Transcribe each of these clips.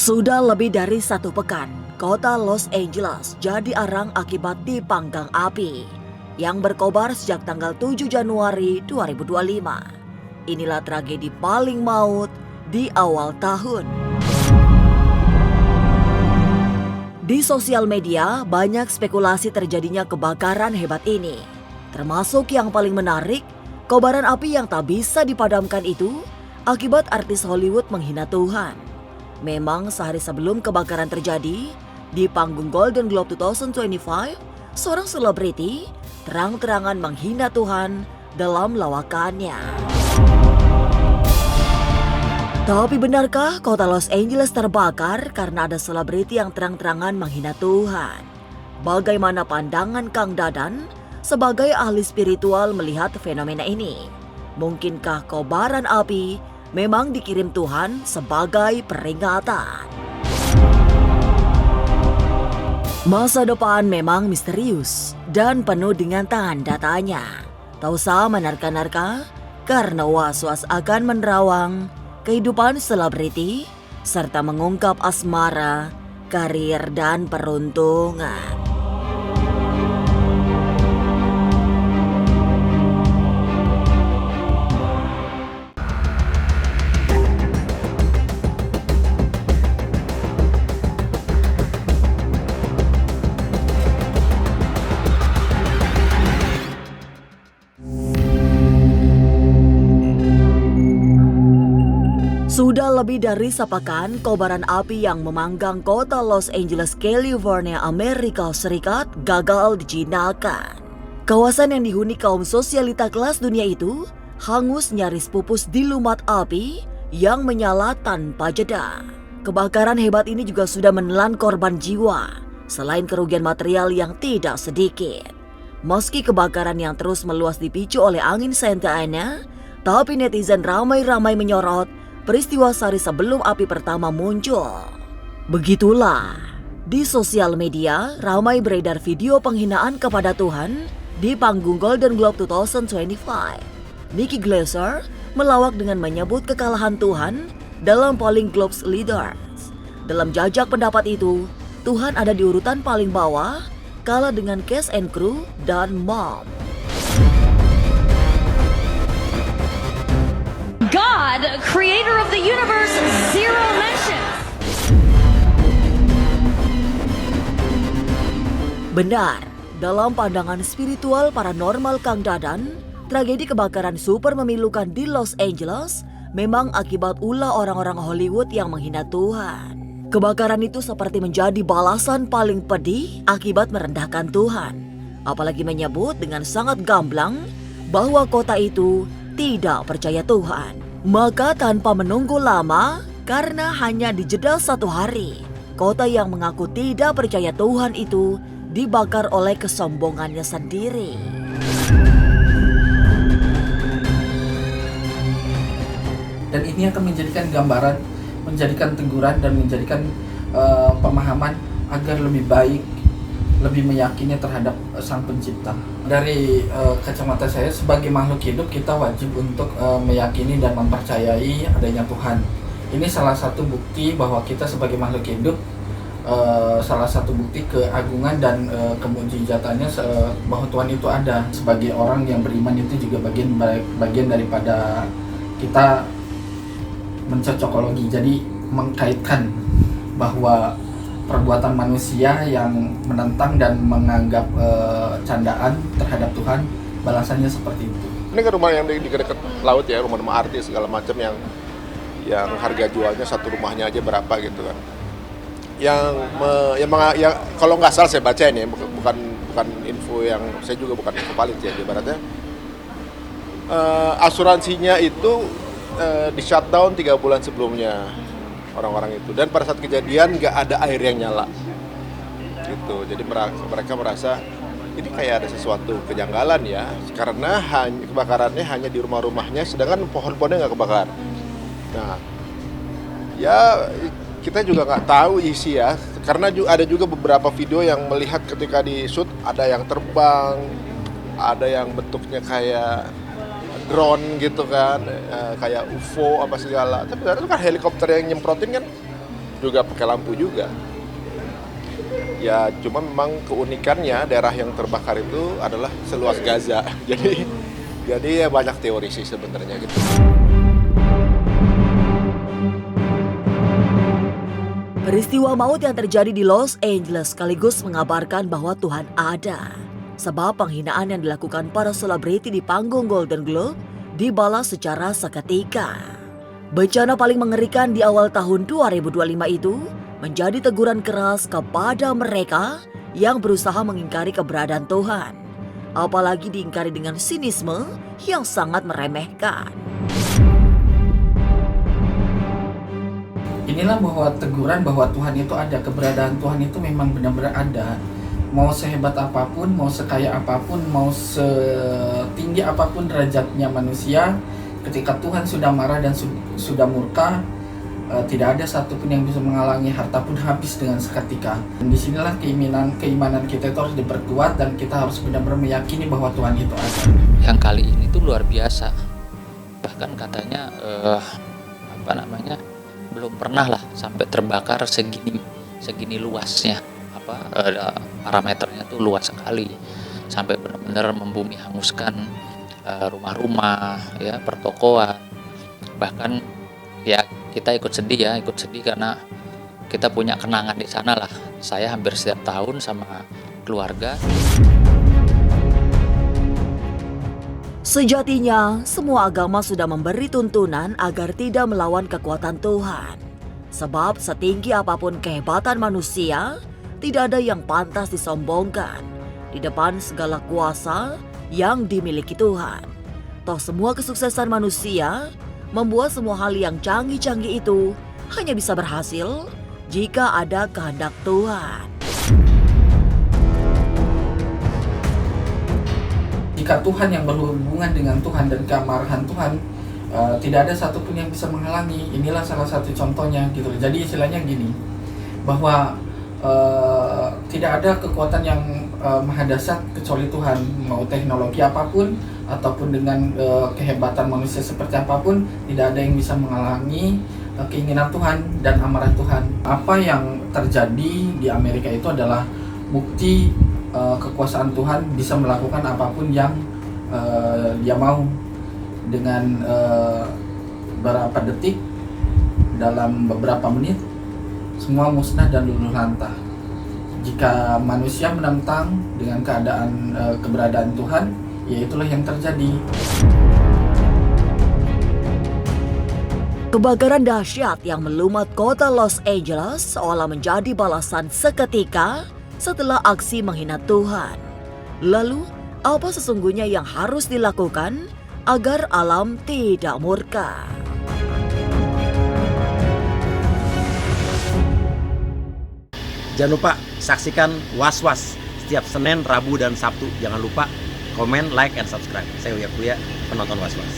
Sudah lebih dari 1 pekan, kota Los Angeles jadi arang akibat dipanggang api yang berkobar sejak tanggal 7 Januari 2025. Inilah tragedi paling maut di awal tahun. Di sosial media, banyak spekulasi terjadinya kebakaran hebat ini. Termasuk yang paling menarik, kobaran api yang tak bisa dipadamkan itu akibat artis Hollywood menghina Tuhan. Memang sehari sebelum kebakaran terjadi, di panggung Golden Globe 2025, seorang selebriti terang-terangan menghina Tuhan dalam lawakannya. Tapi benarkah kota Los Angeles terbakar karena ada selebriti yang terang-terangan menghina Tuhan? Bagaimana pandangan Kang Dadan sebagai ahli spiritual melihat fenomena ini? Mungkinkah kobaran api memang dikirim Tuhan sebagai peringatan? Masa depan memang misterius dan penuh dengan tanda tanya. Tak usah menerka-nerka karena was-was akan menerawang kehidupan selebriti serta mengungkap asmara, karir, dan peruntungan. Sudah lebih dari sepekan, kobaran api yang memanggang kota Los Angeles, California, Amerika Serikat gagal dijinakan. Kawasan yang dihuni kaum sosialita kelas dunia itu hangus nyaris pupus di lumat api yang menyala tanpa jeda. Kebakaran hebat ini juga sudah menelan korban jiwa, selain kerugian material yang tidak sedikit. Meski kebakaran yang terus meluas dipicu oleh angin Santa Ana, tapi netizen ramai-ramai menyorot peristiwa sehari sebelum api pertama muncul. Begitulah, di sosial media ramai beredar video penghinaan kepada Tuhan di panggung Golden Globe 2025. Nikki Glaser melawak dengan menyebut kekalahan Tuhan dalam polling Globes Leaders. Dalam jajak pendapat itu, Tuhan ada di urutan paling bawah, kalah dengan Cast and Crew dan Mom. God, creator of the universe, zero mention. Benar, dalam pandangan spiritual paranormal Kang Dadan, tragedi kebakaran super memilukan di Los Angeles memang akibat ulah orang-orang Hollywood yang menghina Tuhan. Kebakaran itu seperti menjadi balasan paling pedih akibat merendahkan Tuhan. Apalagi menyebut dengan sangat gamblang bahwa kota itu tidak percaya Tuhan. Maka tanpa menunggu lama, karena hanya dijeda 1 hari, kota yang mengaku tidak percaya Tuhan itu dibakar oleh kesombongannya sendiri. Dan ini akan menjadikan gambaran, menjadikan teguran, dan menjadikan pemahaman agar lebih baik, lebih meyakini terhadap Sang Pencipta. Dari kacamata saya sebagai makhluk hidup, kita wajib untuk meyakini dan mempercayai adanya Tuhan. Ini salah satu bukti bahwa kita sebagai makhluk hidup, salah satu bukti keagungan dan kemujizatannya bahwa Tuhan itu ada. Sebagai orang yang beriman itu juga bagian daripada kita mencocokologi, jadi mengkaitkan bahwa perbuatan manusia yang menentang dan menganggap candaan terhadap Tuhan, balasannya seperti itu. Ini kan rumah yang di dekat laut ya, rumah-rumah artis segala macam yang harga jualnya satu rumahnya aja berapa gitu kan. Yang kalau nggak salah saya baca ini bukan info yang saya juga bukan info valid ya, ibaratnya asuransinya itu di shutdown 3 bulan sebelumnya orang-orang itu, dan pada saat kejadian nggak ada air yang nyala gitu. Jadi mereka merasa ini kayak ada sesuatu kejanggalan ya, karena kebakarannya hanya di rumah-rumahnya, sedangkan pohon-pohonnya nggak kebakar. Nah ya kita juga nggak tahu isi ya, karena ada juga beberapa video yang melihat ketika di shoot ada yang terbang, ada yang bentuknya kayak drone gitu kan, kayak UFO apa segala. Tapi itu kan helikopter yang nyemprotin kan juga pakai lampu juga. Ya cuma memang keunikannya daerah yang terbakar itu adalah seluas Gaza. Jadi ya banyak teori sih sebenarnya gitu. Peristiwa maut yang terjadi di Los Angeles sekaligus mengabarkan bahwa Tuhan ada. Sebab penghinaan yang dilakukan para selebriti di panggung Golden Globe dibalas secara seketika. Bencana paling mengerikan di awal tahun 2025 itu menjadi teguran keras kepada mereka yang berusaha mengingkari keberadaan Tuhan. Apalagi diingkari dengan sinisme yang sangat meremehkan. Inilah bahwa teguran bahwa Tuhan itu ada, keberadaan Tuhan itu memang benar-benar ada. Mau sehebat apapun, mau sekaya apapun, mau setinggi apapun derajatnya manusia, ketika Tuhan sudah marah dan sudah murka, tidak ada satupun yang bisa menghalangi, harta pun habis dengan seketika. Dan disinilah keimanan kita itu harus diperkuat dan kita harus benar-benar meyakini bahwa Tuhan itu ada. Yang kali ini tuh luar biasa. Bahkan katanya belum pernah lah sampai terbakar segini luasnya. Parameternya tuh luas sekali. Sampai benar-benar membumi hanguskan rumah-rumah, ya, pertokoan. Bahkan ya kita ikut sedih karena kita punya kenangan di sana lah. Saya hampir setiap tahun sama keluarga. Sejatinya, semua agama sudah memberi tuntunan agar tidak melawan kekuatan Tuhan. Sebab setinggi apapun kehebatan manusia, tidak ada yang pantas disombongkan di depan segala kuasa yang dimiliki Tuhan. Toh semua kesuksesan manusia membuat semua hal yang canggih-canggih itu hanya bisa berhasil jika ada kehendak Tuhan. Jika Tuhan yang berhubungan dengan Tuhan dan keamarahan Tuhan, tidak ada satupun yang bisa menghalangi. Inilah salah satu contohnya gitu. Jadi istilahnya gini, bahwa tidak ada kekuatan yang maha dahsyat kecuali Tuhan. Mau teknologi apapun ataupun dengan kehebatan manusia seperti apapun, tidak ada yang bisa menghalangi keinginan Tuhan dan amarah Tuhan. Apa yang terjadi di Amerika itu adalah bukti kekuasaan Tuhan bisa melakukan apapun yang dia mau dengan beberapa detik, dalam beberapa menit semua musnah dan luluh lantah. Jika manusia menentang dengan keberadaan Tuhan, ya itulah yang terjadi. Kebakaran dahsyat yang melumat kota Los Angeles seolah menjadi balasan seketika setelah aksi menghina Tuhan. Lalu, apa sesungguhnya yang harus dilakukan agar alam tidak murka? Jangan lupa saksikan Was-Was setiap Senin, Rabu, dan Sabtu. Jangan lupa komen, like, and subscribe. Saya Uya Kuya, penonton Was-Was.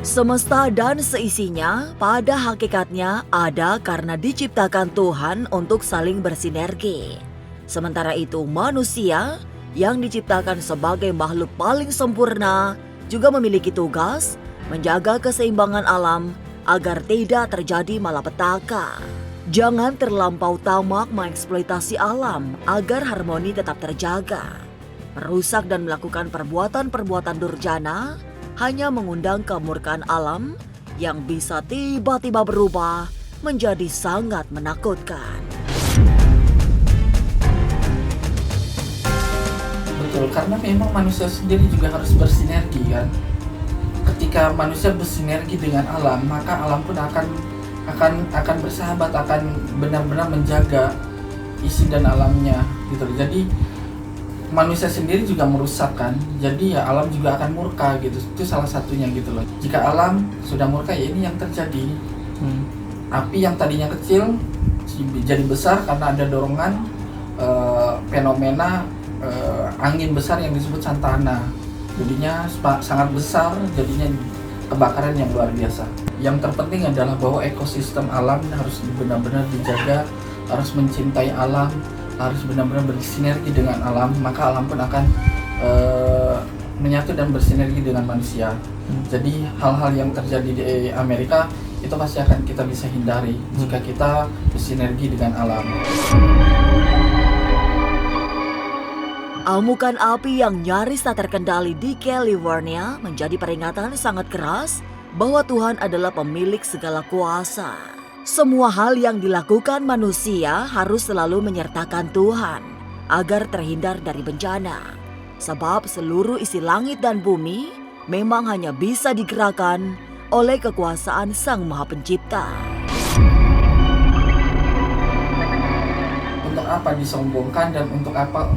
Semesta dan seisinya pada hakikatnya ada karena diciptakan Tuhan untuk saling bersinergi. Sementara itu manusia yang diciptakan sebagai makhluk paling sempurna juga memiliki tugas menjaga keseimbangan alam agar tidak terjadi malapetaka. Jangan terlampau tamak mengeksploitasi alam agar harmoni tetap terjaga. Merusak dan melakukan perbuatan-perbuatan durjana hanya mengundang kemurkaan alam yang bisa tiba-tiba berubah menjadi sangat menakutkan. Betul, karena memang manusia sendiri juga harus bersinergi kan. Ketika manusia bersinergi dengan alam, maka alam pun akan bersahabat, akan benar-benar menjaga isi dan alamnya gitu. Jadi manusia sendiri juga merusak kan, jadi ya alam juga akan murka gitu. Itu salah satunya gitu loh. Jika alam sudah murka, ya ini yang terjadi. Api yang tadinya kecil jadi besar karena ada dorongan fenomena angin besar yang disebut Santana. Jadinya sangat besar, jadinya kebakaran yang luar biasa. Yang terpenting adalah bahwa ekosistem alam harus benar-benar dijaga, harus mencintai alam, harus benar-benar bersinergi dengan alam, maka alam pun akan menyatu dan bersinergi dengan manusia. Jadi hal-hal yang terjadi di Amerika itu pasti akan kita bisa hindari jika kita bersinergi dengan alam. Amukan api yang nyaris tak terkendali di California menjadi peringatan sangat keras bahwa Tuhan adalah pemilik segala kuasa. Semua hal yang dilakukan manusia harus selalu menyertakan Tuhan agar terhindar dari bencana. Sebab seluruh isi langit dan bumi memang hanya bisa digerakkan oleh kekuasaan Sang Maha Pencipta. Untuk apa disombongkan dan untuk apa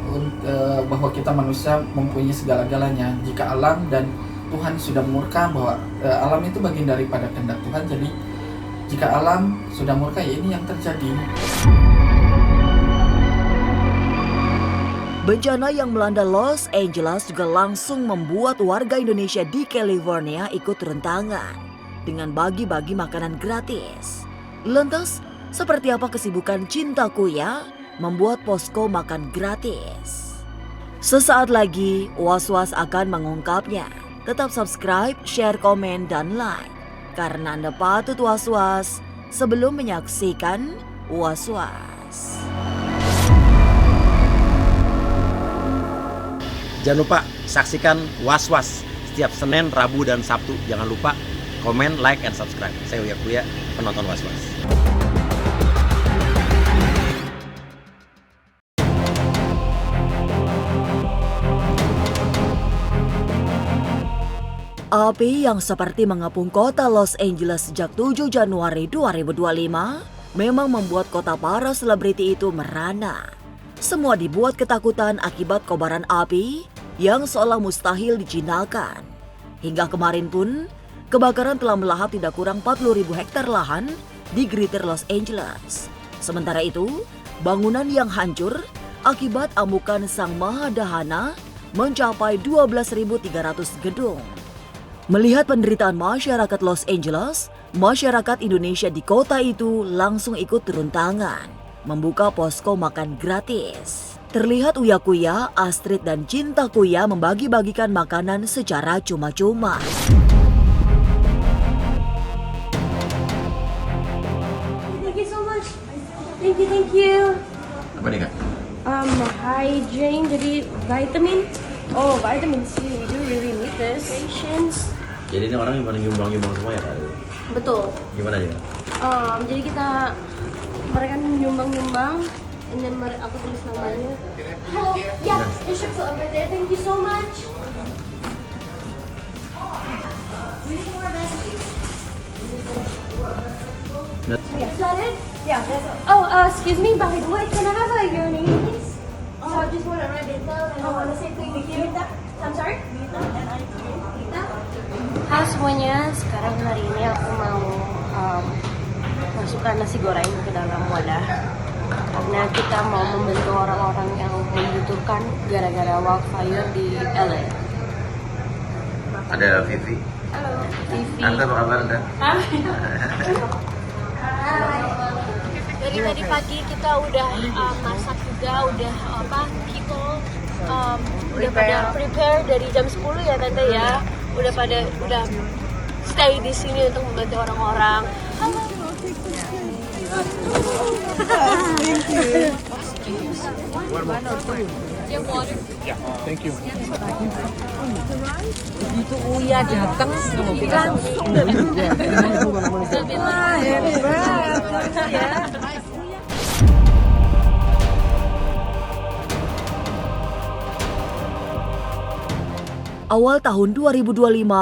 bahwa kita manusia mempunyai segala-galanya jika alam dan Tuhan sudah murka, bahwa alam itu bagian daripada kehendak Tuhan. Jadi jika alam sudah murka, ya ini yang terjadi. Bencana yang melanda Los Angeles juga langsung membuat warga Indonesia di California ikut turun tangan dengan bagi-bagi makanan gratis. Lantas, seperti apa kesibukan Cinta Kuya membuat posko makan gratis? Sesaat lagi, Was-Was akan mengungkapnya. Tetap subscribe, share, komen, dan like. Karena Anda patut was-was sebelum menyaksikan Was-Was. Jangan lupa saksikan Was-Was setiap Senin, Rabu, dan Sabtu. Jangan lupa komen, like, and subscribe. Saya Uya Kuya, penonton Was-Was. Api yang seperti mengepung kota Los Angeles sejak 7 Januari 2025 memang membuat kota para selebriti itu merana. Semua dibuat ketakutan akibat kobaran api yang seolah mustahil dijinakan. Hingga kemarin pun, kebakaran telah melahap tidak kurang 40.000 hektar lahan di Greater Los Angeles. Sementara itu, bangunan yang hancur akibat amukan Sang Maha Dahana mencapai 12.300 gedung. Melihat penderitaan masyarakat Los Angeles, masyarakat Indonesia di kota itu langsung ikut turun tangan, membuka posko makan gratis. Terlihat Uya Kuya, Astrid, dan Cinta Kuya membagi-bagikan makanan secara cuma-cuma. Thank you so much. Thank you. Apa nih, Kak? Hygiene, jadi vitamin. Oh, vitamin C. We do really need this. Patience. Jadi ini orang yang pada nyumbang-nyumbang semua ya, Kak? Betul. Gimana ya? Jadi mereka nyumbang, and then aku tulis namanya. Oh, yeah, it should go over there. Thank you so much. We need more recipes. Is that it? Yeah, that's it. Oh, excuse me, by the way, can I have your name, please? Oh, I just want to write it down. I want to say thank you. I'm sorry? Vita, Vita. Halo semuanya, sekarang hari ini aku mau masukkan nasi goreng ke dalam wadah karena kita mau membantu orang-orang yang membutuhkan gara-gara wildfire di LA. Ada Vivi. Halo, Vivi. Anda apa kabar, Anda? Dari tadi pagi kita udah masak juga, udah udah pada prepare dari jam 10 ya Tante ya. Udah stay di sini untuk membantu orang-orang. Halo. Thank you. Begitu Uya datang langsung dari Awal tahun 2025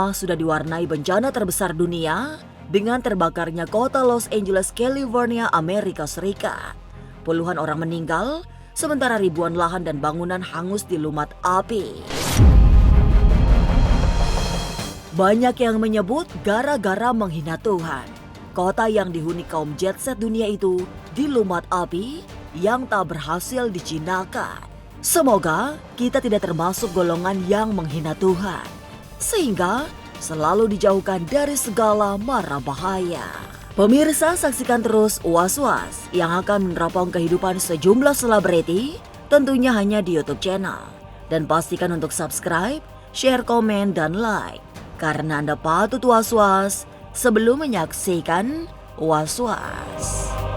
sudah diwarnai bencana terbesar dunia dengan terbakarnya kota Los Angeles, California, Amerika Serikat. Puluhan orang meninggal, sementara ribuan lahan dan bangunan hangus dilumat api. Banyak yang menyebut gara-gara menghina Tuhan. Kota yang dihuni kaum jet set dunia itu dilumat api yang tak berhasil dijinakan. Semoga kita tidak termasuk golongan yang menghina Tuhan, sehingga selalu dijauhkan dari segala mara bahaya. Pemirsa, saksikan terus Was-Was yang akan meneropong kehidupan sejumlah selebriti, tentunya hanya di YouTube channel. Dan pastikan untuk subscribe, share, komen, dan like. Karena Anda patut was-was sebelum menyaksikan Was-Was.